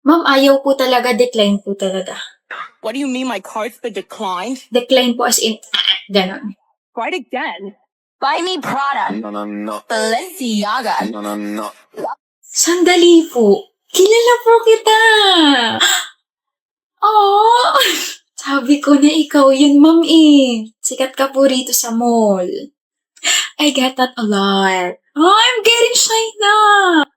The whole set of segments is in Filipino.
Ma'am, ayaw po talaga. Decline po talaga. What do you mean my card's been declined? Decline po as in, ganon. Try it again. Buy me Prada. No. Balenciaga. No. Sandali po. Kilala po kita. Oh, sabi ko na ikaw yun, ma'am eh. Sikat ka po rito sa mall. I get that a lot. Oh, I'm getting shy na.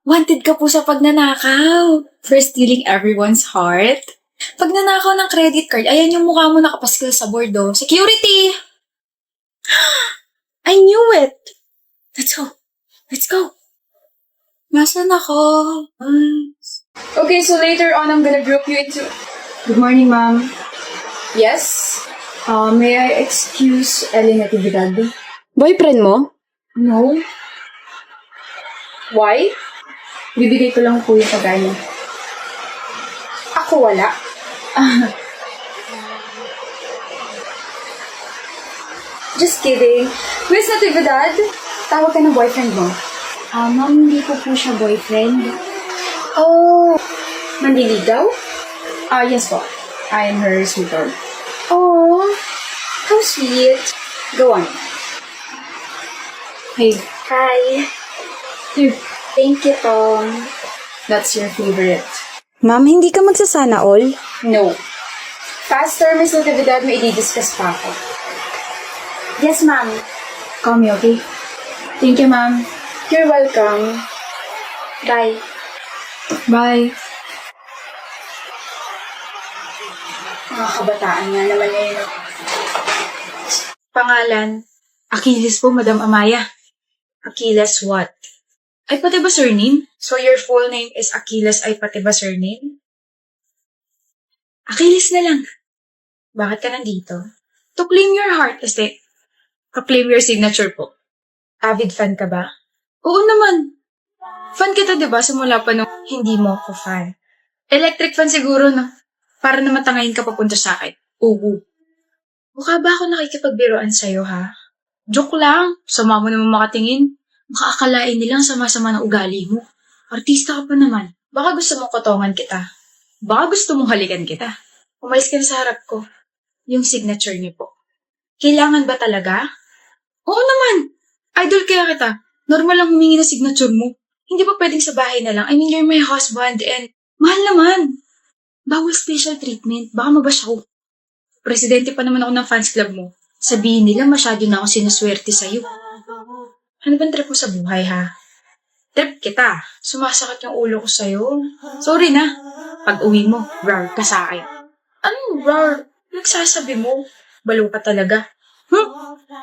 Wanted ka po sa pagnanakaw. For stealing everyone's heart. Pag nanakaw ng credit card, ayan yung mukha mo nakapaskil sa board, oh. Security! I knew it! Let's go. Let's go. Nasaan ako? Okay, so later on, I'm gonna group you into... Good morning, ma'am. Yes? May I excuse Ellie Natividad? Boyfriend mo? No. Why? Bibigay ko lang po yung pagano. Ako wala. Just kidding. Miss Natividad, tawag ka ng boyfriend mo. Ma'am, hindi ko po siya boyfriend. Oh, manliligaw? Yes po. I am her sweetheart. Oh, how sweet. Go on. Hey. Hi. Here. Thank you, Tom. That's your favorite. Ma'am, hindi ka magsasana all? No. Faster, Miss Natividad, may i-discuss pa ako. Yes, ma'am. Call me, okay? Thank you, ma'am. You're welcome. Bye. Bye. Mga kabataan nga naman ngayon. Pangalan, Achilles po, Madam Amaya. Achilles what? Ay, pati ba surname? So your full name is Achilles, ay pati ba surname? Achilles na lang. Bakit ka nandito? To claim your heart, este. To-claim your signature po. Avid fan ka ba? Oo naman. Fan kita, diba? Simula pa nung hindi mo ako fan. Electric fan siguro, no? Para na matangayin ka papunta sa akin. Oo. Mukha ba ako nakikipagbiroan sa'yo, ha? Joke lang. Sama mo naman makatingin. Makaakalain nilang sama-sama ng ugali mo. Artista ka pa naman. Baka gusto mong kotongan kita. Baka gusto mong halikan kita. Umalis ka na sa harap ko. Yung signature niyo po. Kailangan ba talaga? Oo naman. Idol kaya kita. Normal lang humingi ng signature mo. Hindi ba pwedeng sa bahay na lang? I mean, you're my husband and mahal naman. Bawal special treatment. Baka mabasyaw. Presidente pa naman ako ng fans club mo. Sabihin nila masyado na akong sinuswerte sa'yo. Ano bang trip mo sa buhay, ha? Trip kita. Sumasakit yung ulo ko sa'yo. Sorry na. Pag uwi mo, rar ka sa akin. Anong rar? Nagsasabi mo. Balo ka talaga.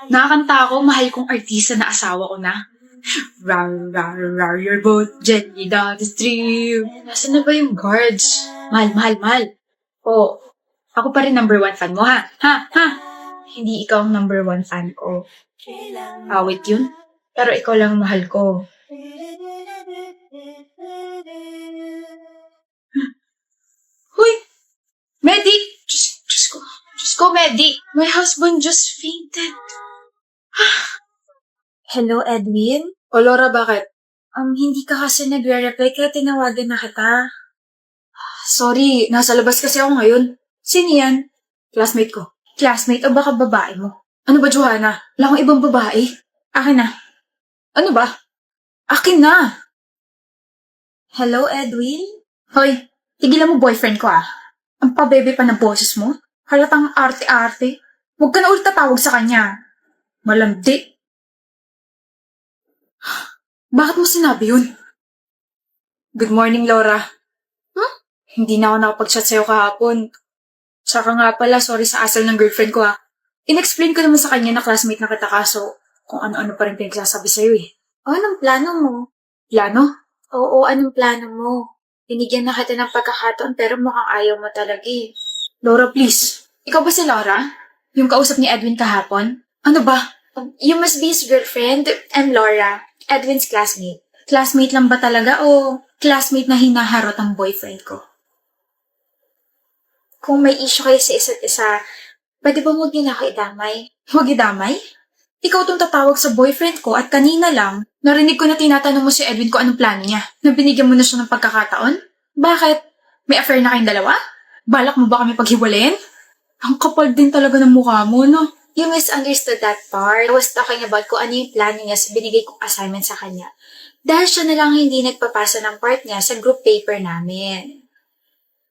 Nakakanta ako, mahal kong artista na asawa ko na. Rar, rar, rar your boat, gently down the stream. Nasaan na ba yung guards? Mahal. Oh, ako pa rin number 1 fan mo, ha? Ha? Hindi ikaw ang number 1 fan ko. Awit yun. Pero ikaw lang ang mahal ko. Huy! Medic! Diyos ko, Medic! My husband just fainted. Hello, Edwin? O, Laura, bakit? Hindi ka kasi nagre-reply kaya tinawagan na kita. Sorry, nasa labas kasi ako ngayon. Sino yan? Classmate ko. Classmate o baka babae mo? Ano ba, Johanna? Wala akong ibang babae. Akin na. Ano ba? Akin na! Hello, Edwin? Hoy, tigilan mo boyfriend ko, ah. Ang pabebe pa ng boses mo. Halatang arte-arte. Huwag ka na ulit tatawag sa kanya. Malandi. Bakit mo sinabi yun? Good morning, Laura. Hindi na ako nakapag-chat sa'yo kahapon. Saka nga pala, sorry sa asal ng girlfriend ko, ha. In-explain ko naman sa kanya na classmate na kita kaso kung ano-ano pa rin pinagsasabi sa'yo, eh. Anong plano mo? Plano? Oo, anong plano mo? Binigyan na kita ng pagkakataon pero mukhang ayaw mo talaga, eh. Laura, please. Ikaw ba si Laura? Yung kausap ni Edwin kahapon? Ano ba? You must be his girlfriend. I'm Laura. Edwin's classmate. Classmate lang ba talaga o classmate na hinaharot ang boyfriend ko? Kung may issue kayo sa isa't isa, pwede ba huwag niyo na ako idamay? Huwag idamay? Ikaw tong tatawag sa boyfriend ko at kanina lang, narinig ko na tinatanong mo si Edwin kung anong plano niya. Na binigyan mo na siya ng pagkakataon? Bakit? May affair na kayong dalawa? Balak mo ba kami paghiwalayin? Ang kapal din talaga ng mukha mo, no? You misunderstood that part. I was talking about kung ano yung plano niya sa binigay kong assignment sa kanya. Dahil siya na lang hindi nagpapasa ng part niya sa group paper namin.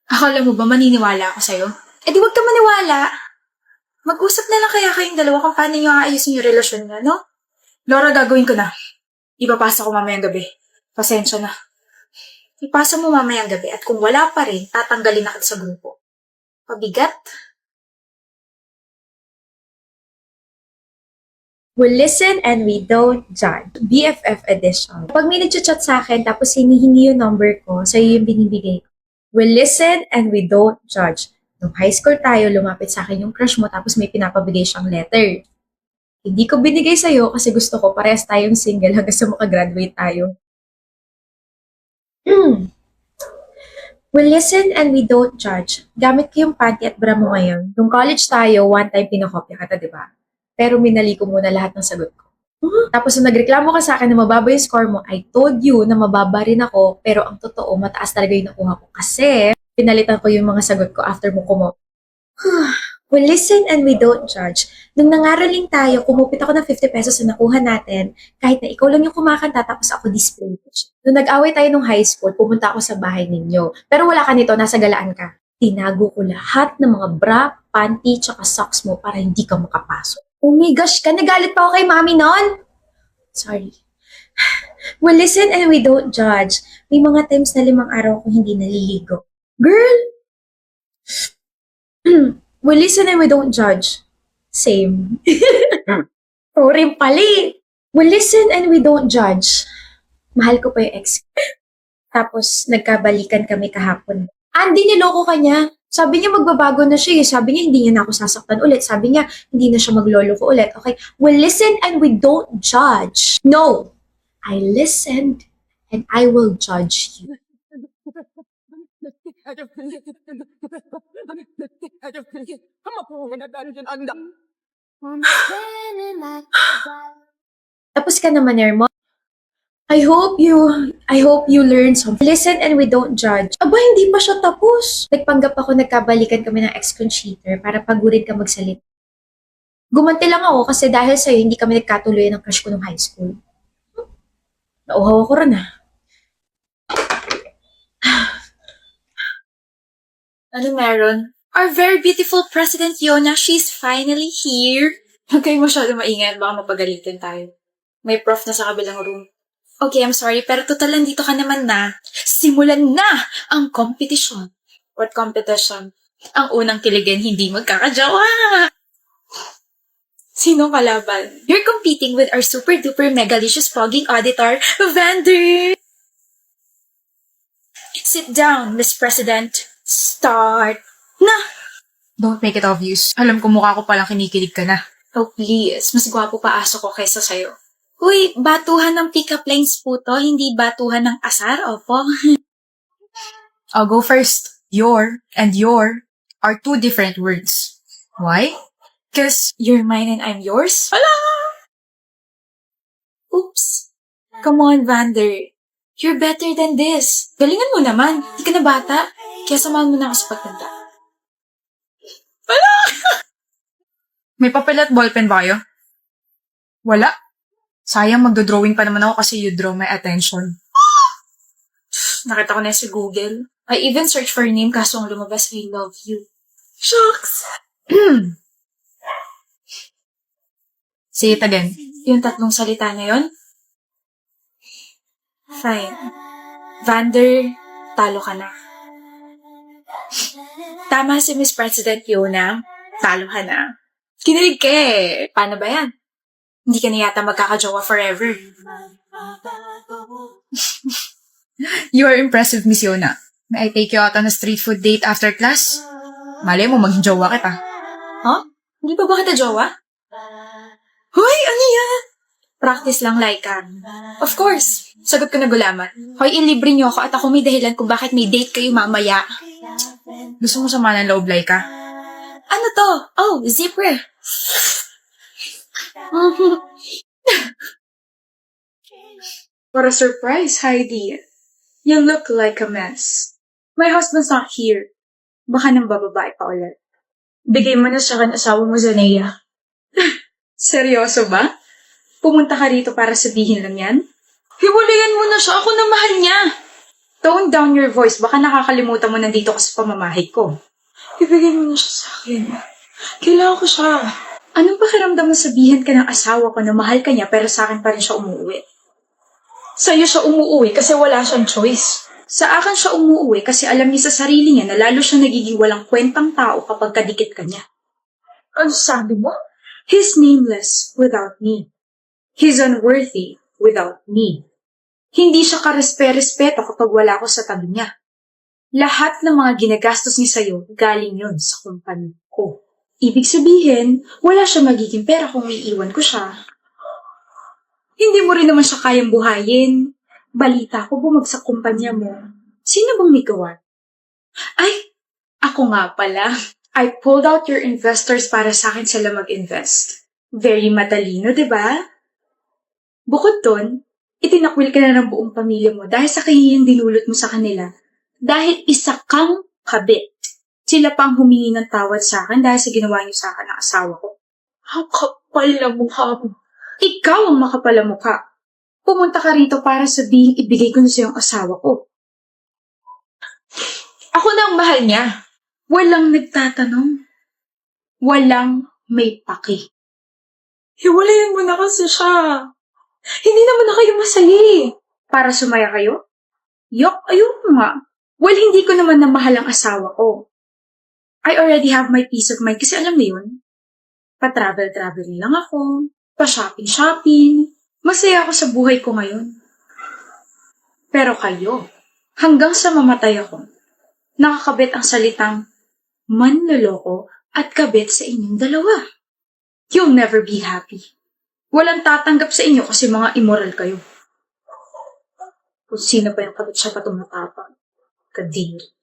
Akala mo ba maniniwala ako sa'yo? Eh di wag ka maniwala. Mag-usap na lang kaya kayong dalawa kung paano niyo aayusin yung relasyon niya, no? Laura, gagawin ko na. Ipapasa ko mamayang gabi. Pasensya na. Ipasa mo mamayang gabi at kung wala pa rin, tatanggalin na kita sa grupo. Pabigat? We listen and we don't judge. BFF edition. Pag may nag-chat sa akin tapos hinihingi yung number ko, sa'yo yung binibigay ko. We listen and we don't judge. Nung high school tayo, lumapit sa akin yung crush mo tapos may pinapabigay siyang letter. Hindi ko binigay sa'yo kasi gusto ko parehas tayong single hanggang sa makagraduate tayo. We listen and we don't judge. Gamit ko yung panty at bra mo ngayon. Nung college tayo, one time pinakopya ka, diba? Pero minali ko muna lahat ng sagot ko. Tapos nung nagreklamo ka sa akin na mababa yung score mo, I told you na mababa rin ako, pero ang totoo, mataas talaga yung nakuha ko. Kasi pinalitan ko yung mga sagot ko after mo kumo. We listen and we don't judge. Nung nangaraling tayo, kumupit ako ng 50 pesos na nakuha natin, kahit na ikaw lang yung kumakanta tapos ako display. Nung nag-away tayo nung high school, pumunta ako sa bahay ninyo. Pero wala ka nito, nasa galaan ka. Tinago ko lahat ng mga bra, panty, tsaka socks mo para hindi ka makapasok. Oh my gosh ka, nagalit pa ako kay mami nun. Sorry. We listen and we don't judge. May mga times na 5 araw akong hindi naliligo. Girl! We listen and we don't judge. Same. Rin pali. We listen and we don't judge. Mahal ko pa yung ex. Tapos, nagkabalikan kami kahapon. Andy, niloko ka niya. Sabi niya magbabago na siya. Sabi niya hindi niya na ako sasaktan ulit. Sabi niya hindi na siya maglolo ko ulit. Okay, we listen and we don't judge. No, I listened and I will judge you. Tapos ka naman, Ermo. I hope you learn something. Listen and we don't judge. Aba, hindi pa siya tapos. Nagpanggap ako nagkabalikan kami ng ex-con cheater para pagurin ka magsalit. Gumanti lang ako kasi dahil sa'yo hindi kami nagkatuloy ng crush ko nung high school. Nauhaw ako rin ah. Ano meron? Our very beautiful President Yona, she's finally here. Huwag kayo masyado maingay, baka mapagalitin tayo. May prof na sa kabilang room. Okay, I'm sorry, pero total nandito ka naman na. Simulan na ang competition. What competition? Ang unang kiligin, hindi magkakajawa. Sino kalaban? You're competing with our super-duper megalicious fogging auditor, Vander! Sit down, Miss President. Start na! Don't make it obvious. Alam ko mukha ko palang kinikilig ka na. Oh, please. Mas gwapo pa aso ko kaysa sa'yo. Uy, batuhan ng pick-up lines po to, hindi batuhan ng asar, opo. I'll go first. Your and your are 2 different words. Why? Because you're mine and I'm yours. Hala! Oops. Come on, Vander. You're better than this. Galingan mo naman. Hindi ka na bata. Kaya samahan mo na ako sa pagtanda. May papel at ballpen ba kayo? Wala. Sayang, magdodrawing pa naman ako kasi you draw my attention. Nakita ko na sa Google. I even searched for your name kaso ang lumabas, I love you. Shucks! Say it again. Yung 3 salita na yun? Fine. Vander, talo ka na. Tama si Miss President Yona. Talo ka na. Kinilig ka eh. Paano ba yan? Hindi ka na yata magkakajowa forever. You are impressive, Miss Yona. May I take you out on a street food date after class? Malay mo, maging jowa kita. Huh? Hindi pa ba kita jowa? Hoy, ano yan? Practice lang, Laika. Of course. Sagot ko na gulaman. Hoy, ilibre niyo ako at ako may dahilan kung bakit may date kayo mamaya. Gusto mo sama ng loob, Laika? Ano to? Oh, zipper. What a surprise, Heidi. You look like a mess. My husband's not here. Baka nang bababae pa ulit. Bigay mo na sa akin asawa mo, Zanea. Seryoso ba? Pumunta ka rito para sabihin lang yan? Hiwalayan mo na siya. Ako na mahal niya. Tone down your voice. Baka nakakalimutan mo nandito ka sa pamamahay ko. Ibigay mo na siya sa akin. Kailangan ko siya. Anong pakiramdam na sabihin ka ng asawa ko na mahal ka niya pero sa akin pa rin siya umuwi? Sa'yo siya umuwi kasi wala siyang choice. Sa akin siya umuwi kasi alam niya sa sarili niya na lalo siya nagiging walang kwentang tao kapag kadikit ka niya. Ano sabi mo? He's nameless without me. He's unworthy without me. Hindi siya karespe-respeto kapag wala ako sa tabi niya. Lahat ng mga ginagastos niya sa'yo, galing yun sa kumpanya ko. Ibig sabihin, wala siya magiging pera kung iiwan ko siya. Hindi mo rin naman siya kayang buhayin. Balita ko bumagsak kumpanya mo. Sino bang may gawa? Ay, ako nga pala. I pulled out your investors para sa akin sila mag-invest. Very matalino, di ba? Bukod doon, itinakwil ka na ng buong pamilya mo dahil sa kahihiyang dinulot mo sa kanila. Dahil isa kang kabit. Sila pang humingi ng tawad sa akin dahil sa ginawa niyo sa akin ng asawa ko. Ang kapal na mukha mo. Ikaw ang makapal na mukha. Pumunta ka rito para sabihin ibigay ko na sa iyong asawa ko. Ako na ang mahal niya. Walang nagtatanong. Walang may paki. Hiwalayan mo na kasi siya. Hindi naman na kayo masaya eh. Para sumaya kayo? Yok, ayoko nga. Well, hindi ko naman na mahal ang asawa ko. I already have my peace of mind kasi alam mo yun, pa-travel-travel lang ako, pa-shopping-shopping. Masaya ako sa buhay ko ngayon. Pero kayo, hanggang sa mamatay ako, nakakabit ang salitang manloloko at kabit sa inyong dalawa. You'll never be happy. Walang tatanggap sa inyo kasi mga immoral kayo. Kung sino pa yung kabit siya pa tumatapang. Kadiri.